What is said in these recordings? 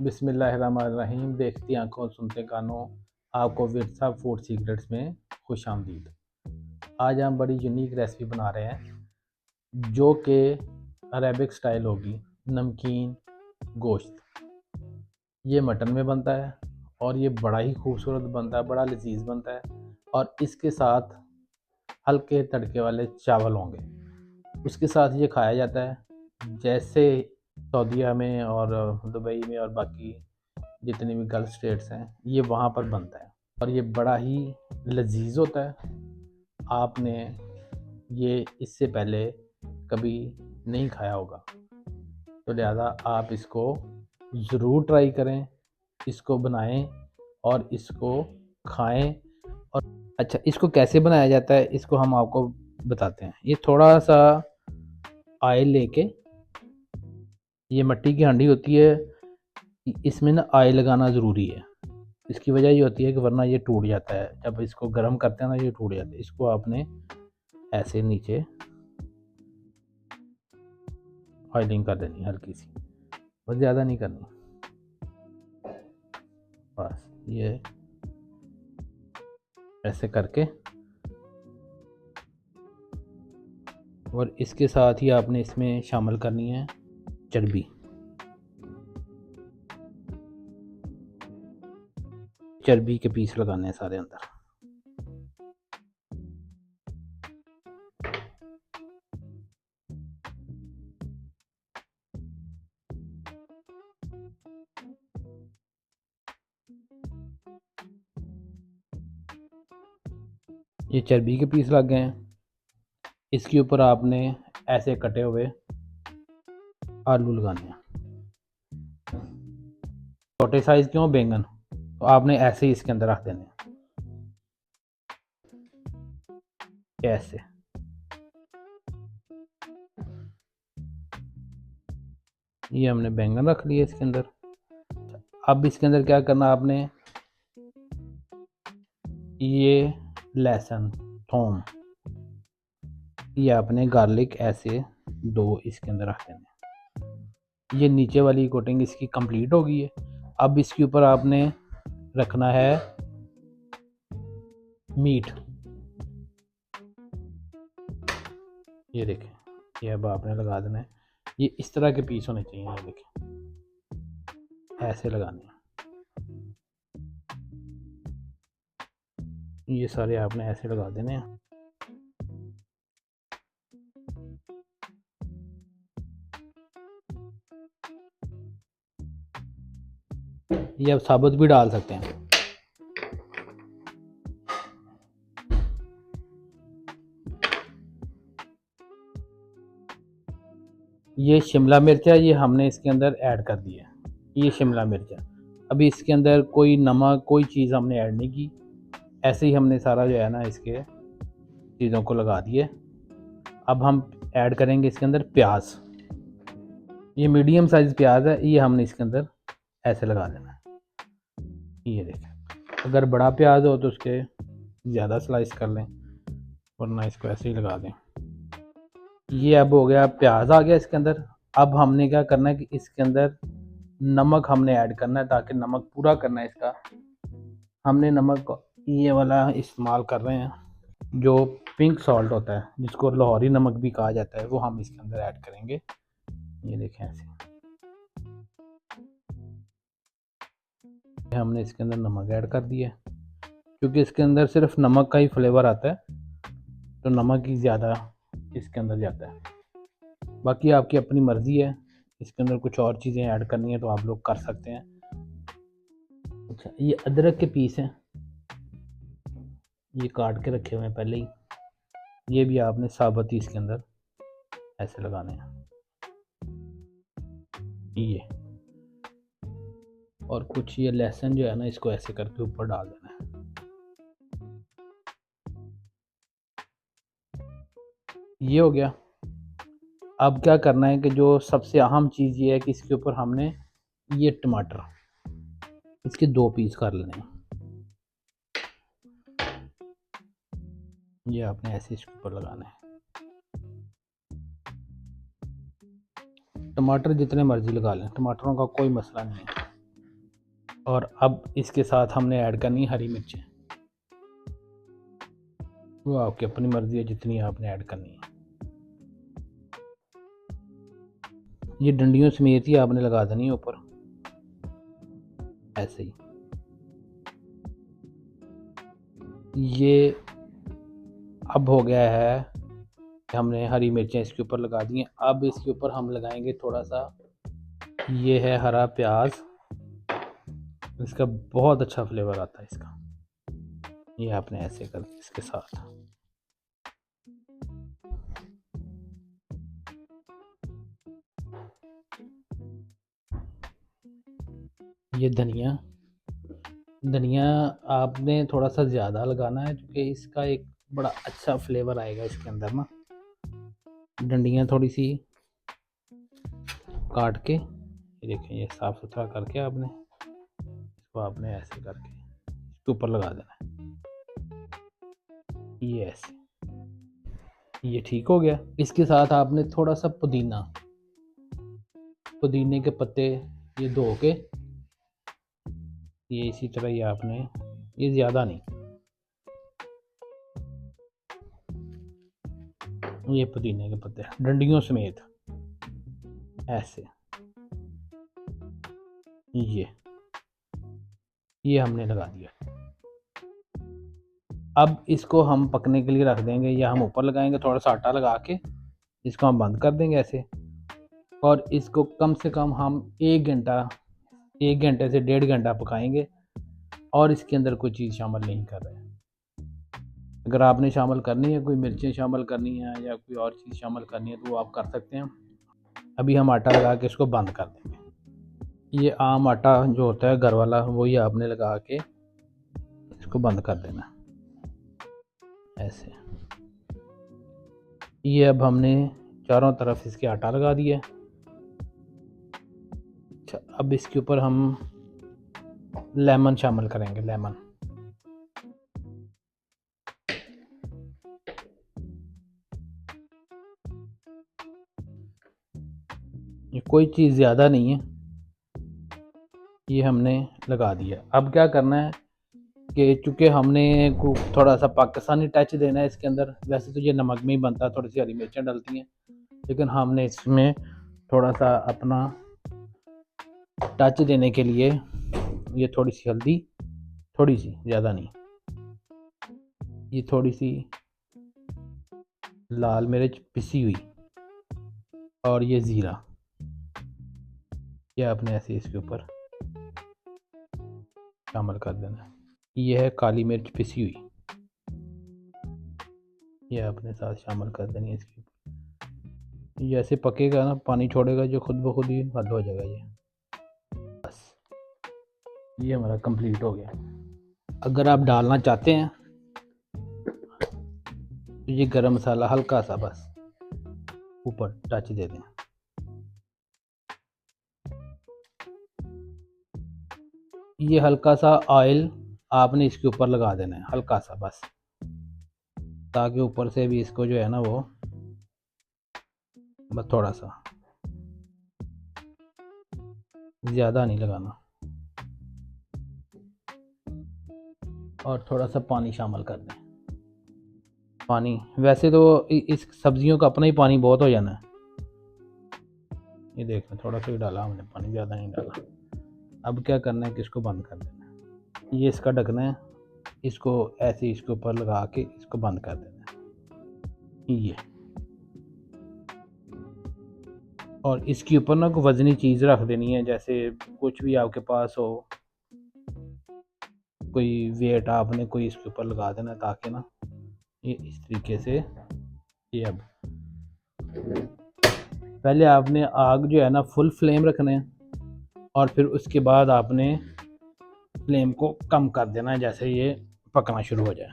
बिस्मिल्लाहिर्रहमानिर्रहीम। देखती आंखों सुनते कानों, आपको विरसा फूड सीक्रेट्स में खुश आमदीद। आज हम बड़ी यूनिक रेसिपी बना रहे हैं जो कि अरेबिक स्टाइल होगी। नमकीन गोश्त ये मटन में बनता है और ये बड़ा ही खूबसूरत बनता है, बड़ा लजीज बनता है। और इसके साथ हल्के तड़के वाले चावल होंगे, उसके साथ ये खाया जाता है जैसे सऊदीया में और दुबई में और बाकी जितनी भी गल्फ स्टेट्स हैं ये वहाँ पर बनता है और ये बड़ा ही लजीज होता है। आपने ये इससे पहले कभी नहीं खाया होगा, तो लिहाजा आप इसको ज़रूर ट्राई करें, इसको बनाएं और इसको खाएं। और अच्छा, इसको कैसे बनाया जाता है इसको हम आपको बताते हैं। ये थोड़ा सा ऑयल लेके, ये मिट्टी की हांडी होती है, इसमें ना ऑयल लगाना ज़रूरी है। इसकी वजह ये होती है कि वरना ये टूट जाता है, जब इसको गर्म करते हैं ना ये टूट जाता है। इसको आपने ऐसे नीचे ऑयलिंग कर देनी हल्की सी, बस ज़्यादा नहीं करनी, बस ये ऐसे करके। और इसके साथ ही आपने इसमें शामिल करनी है चर्बी। चर्बी के पीस लगाने हैं सारे अंदर। ये चर्बी के पीस लग गए हैं। इसके ऊपर आपने ऐसे कटे हुए आलू लगाने हैं, छोटे साइज के हों बैंगन, तो आपने ऐसे ही इसके अंदर रख देने हैं, ऐसे। ये हमने बैंगन रख लिए इसके अंदर। अब इसके अंदर क्या करना आपने, ये लहसुन थोम, ये आपने गार्लिक ऐसे दो इसके अंदर रख देने। ये नीचे वाली कोटिंग इसकी कंप्लीट हो गई है। अब इसके ऊपर आपने रखना है मीट। ये देखें, ये अब आपने लगा देना है। ये इस तरह के पीस होने चाहिए, ये देखें ऐसे लगाने हैं। ये सारे आपने ऐसे लगा देने हैं। ये आप साबुत भी डाल सकते हैं। ये शिमला मिर्च है, ये हमने इसके अंदर ऐड कर दिया है। ये शिमला मिर्च है। अभी इसके अंदर कोई नमक कोई चीज़ हमने ऐड नहीं की, ऐसे ही हमने सारा जो है ना इसके चीज़ों को लगा दिए। अब हम ऐड करेंगे इसके अंदर प्याज। ये मीडियम साइज़ प्याज है, ये हमने इसके अंदर ऐसे लगा देना है। ये देखें, अगर बड़ा प्याज हो तो उसके ज़्यादा स्लाइस कर लें, वरना इसको ऐसे ही लगा दें। ये अब हो गया, प्याज आ गया इसके अंदर। अब हमने क्या करना है कि इसके अंदर नमक हमने ऐड करना है, ताकि नमक पूरा करना है इसका। हमने नमक ये वाला इस्तेमाल कर रहे हैं, जो पिंक सॉल्ट होता है, जिसको लाहौरी नमक भी कहा जाता है, वो हम इसके अंदर ऐड करेंगे। ये देखें ऐसे हमने इसके अंदर नमक ऐड कर दिया है, क्योंकि इसके अंदर सिर्फ नमक का ही फ्लेवर आता है, तो नमक ही ज़्यादा इसके अंदर जाता है। बाकी आपकी अपनी मर्ज़ी है, इसके अंदर कुछ और चीज़ें ऐड करनी है तो आप लोग कर सकते हैं। अच्छा, ये अदरक के पीस हैं, ये काट के रखे हुए हैं पहले ही। ये भी आपने साबुत ही इसके अंदर ऐसे लगाने हैं, ये। और कुछ ये लहसुन जो है ना, इसको ऐसे करके ऊपर डाल देना है। ये हो गया। अब क्या करना है कि जो सबसे अहम चीज़ ये है कि इसके ऊपर हमने ये टमाटर, इसके 2 पीस कर लेने हैं। ये आपने ऐसे इसके ऊपर लगाना है। टमाटर जितने मर्जी लगा लें, टमाटरों का कोई मसला नहीं है। और अब इसके साथ हमने ऐड करनी हरी मिर्चें। वो आपकी अपनी मर्जी है जितनी आपने ऐड करनी है। ये डंडियों समेत ही आपने लगा देनी है ऊपर, ऐसे ही। ये अब हो गया है, हमने हरी मिर्चें इसके ऊपर लगा दी हैं। अब इसके ऊपर हम लगाएंगे थोड़ा सा, ये है हरा प्याज। इसका बहुत अच्छा फ्लेवर आता है इसका। ये आपने ऐसे कर इसके साथ। ये धनिया, धनिया आपने थोड़ा सा ज़्यादा लगाना है क्योंकि इसका एक बड़ा अच्छा फ्लेवर आएगा इसके अंदर ना। डंडियाँ थोड़ी सी काट के, ये देखें, ये साफ़ सुथरा करके आपने इसको आपने ऐसे करके इसके ऊपर लगा देना है। ये ऐसे, ये ठीक हो गया। इसके साथ आपने थोड़ा सा पुदीना, पुदीने के पत्ते ये धो के, ये इसी तरह ही आपने, ये ज़्यादा नहीं, ये पुदीने के पत्ते डंडियों समेत ऐसे, ये हमने लगा दिया। अब इसको हम पकने के लिए रख देंगे, या हम ऊपर लगाएंगे थोड़ा सा आटा लगा के, इसको हम बंद कर देंगे ऐसे। और इसको कम से कम हम 1 घंटा, 1 घंटे से 1.5 घंटा पकाएंगे। और इसके अंदर कोई चीज़ शामिल नहीं कर रहे हैं। अगर आपने शामिल करनी है, कोई मिर्चें शामिल करनी है या कोई और चीज़ शामिल करनी है तो वो आप कर सकते हैं। अभी हम आटा लगा के इसको बंद कर देंगे। ये आम आटा जो होता है घर वाला, वही आपने लगा के इसको बंद कर देना ऐसे। ये अब हमने चारों तरफ इसके आटा लगा दिया। अच्छा, अब इसके ऊपर हम लेमन शामिल करेंगे, लेमन। ये कोई चीज़ ज़्यादा नहीं है, ये हमने लगा दिया। अब क्या करना है कि चूँकि हमने थोड़ा सा पाकिस्तानी टच देना है इसके अंदर, वैसे तो ये नमक में ही बनता है, थोड़ी सी हरी मिर्चें डलती हैं, लेकिन हमने इसमें थोड़ा सा अपना टच देने के लिए ये थोड़ी सी हल्दी, थोड़ी सी, ज़्यादा नहीं, ये थोड़ी सी लाल मिर्च पिसी हुई, और ये ज़ीरा, ये आपने ऐसे इसके ऊपर शामिल कर देना है। ये है काली मिर्च पिसी हुई, ये आपने साथ शामिल कर देनी है इसके ऊपर। ये ऐसे पकेगा ना, पानी छोड़ेगा जो खुद ब खुद ही हल हो जाएगा ये। बस ये हमारा कंप्लीट हो गया। अगर आप डालना चाहते हैं तो ये गरम मसाला हल्का सा बस ऊपर टच दे दें। ये हल्का सा ऑयल आपने इसके ऊपर लगा देना है, हल्का सा बस, ताकि ऊपर से भी इसको जो है ना वो बस थोड़ा सा, ज़्यादा नहीं लगाना। और थोड़ा सा पानी शामिल कर दें। पानी वैसे तो इस सब्जियों का अपना ही पानी बहुत हो जाना है। ये देखना, थोड़ा सा ही डाला हमने पानी, ज़्यादा नहीं डाला। अब क्या करना है कि इसको बंद कर देना है। ये इसका ढकना है, इसको ऐसे इसके ऊपर लगा के इसको बंद कर देना है। ये और इसके ऊपर ना कोई वज़नी चीज़ रख देनी है, जैसे कुछ भी आपके पास हो, कोई वेट आपने कोई इसके ऊपर लगा देना, ताकि ना ये इस तरीके से। ये अब पहले आपने आग जो है ना फुल फ्लेम रखना है, और फिर उसके बाद आपने फ्लेम को कम कर देना है जैसे ये पकना शुरू हो जाए।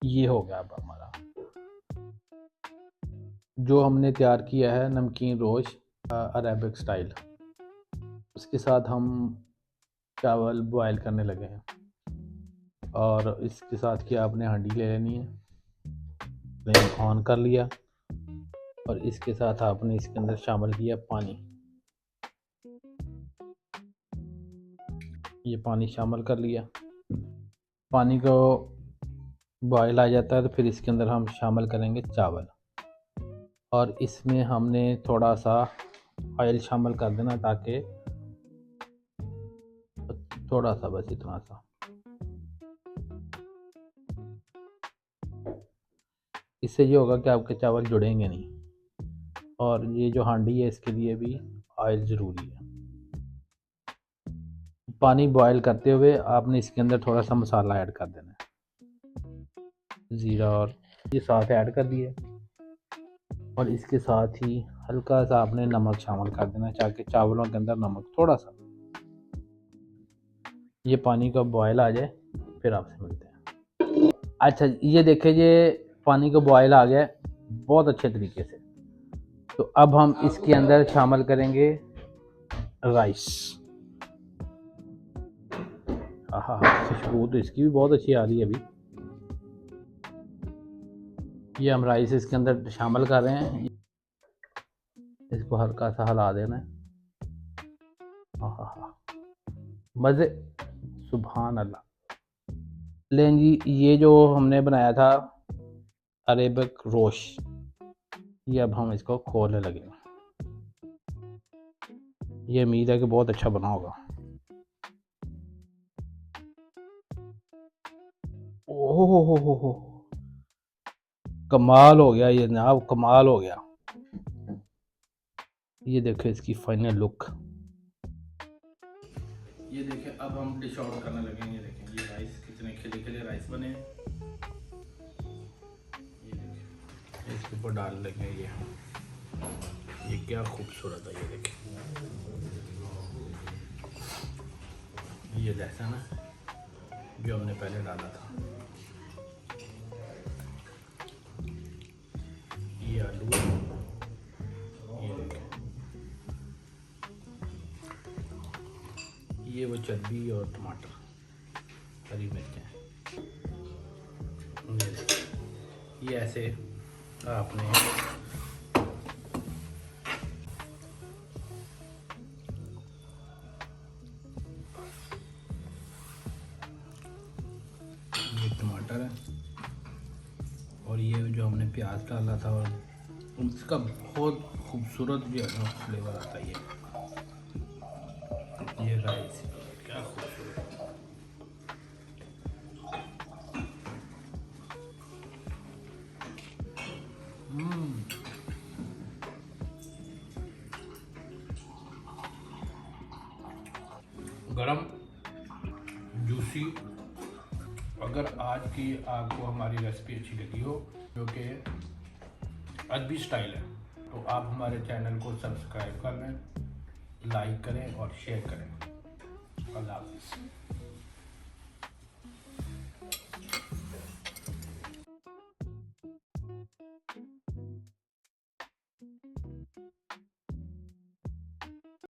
ये हो गया अब हमारा जो हमने तैयार किया है नमकीन रोश अरेबिक स्टाइल। उसके साथ हम चावल बॉयल करने लगे हैं, और इसके साथ क्या आपने हांडी ले लेनी है, फ्लेम ऑन कर लिया, और इसके साथ आपने इसके अंदर शामिल किया पानी। ये पानी शामिल कर लिया। पानी को बॉयल आ जाता है तो फिर इसके अंदर हम शामिल करेंगे चावल, और इसमें हमने थोड़ा सा ऑयल शामिल कर देना, ताकि थोड़ा सा, बस इतना सा। इससे ये होगा कि आपके चावल जुड़ेंगे नहीं, और ये जो हांडी है इसके लिए भी ऑयल ज़रूरी है। पानी बॉयल करते हुए आपने इसके अंदर थोड़ा सा मसाला ऐड कर देना है, ज़ीरा और ये साथ ऐड कर दिए, और इसके साथ ही हल्का सा आपने नमक शामिल कर देना, ताकि चावलों के अंदर नमक थोड़ा सा, ये पानी का बॉयल आ जाए फिर आपसे मिलते हैं। अच्छा, ये देखिए, ये पानी का बॉयल आ गया बहुत अच्छे तरीके से। तो अब हम इसके अंदर शामिल करेंगे राइस। हाँ, खुशबू तो इसकी भी बहुत अच्छी आ रही है अभी। ये हम राइस इसके अंदर शामिल कर रहे हैं, इसको हल्का सा हिला देना है। हाँ, मज़े, सुभान अल्लाह। लें जी, ये जो हमने बनाया था अरेबिक रोश, ये अब हम इसको खोलने लगे। ये उम्मीद है कि बहुत अच्छा बना होगा। ओह हो, कमाल हो गया ये जनाब, कमाल हो गया। ये देखिए इसकी फाइनल लुक। ये देखिए, अब हम डिश आउट करने लगे। ये देखें, ये राइस कितने खिले खिले राइस बने। ये देखिए, इसके ऊपर डाल लेंगे ये क्या खूबसूरत है। ये देखें, ये लहसुन है जो हमने पहले डाला था, ये आलू, ये देखें, ये वो चर्बी और टमाटर, हरी मिर्चें, ये देखें। ये ऐसे आपने ये टमाटर है, और ये जो हमने प्याज डाला था, और उसका बहुत खूबसूरत जो है ना फ्लेवर आता है। ये राइस क्या खूबसूरत। गरम, जूसी। अगर आज की आपको हमारी रेसिपी अच्छी लगी हो, जो कि अरबी स्टाइल है, तो आप हमारे चैनल को सब्सक्राइब कर लें, लाइक करें और शेयर करें। अल्लाह हाफ़िज़।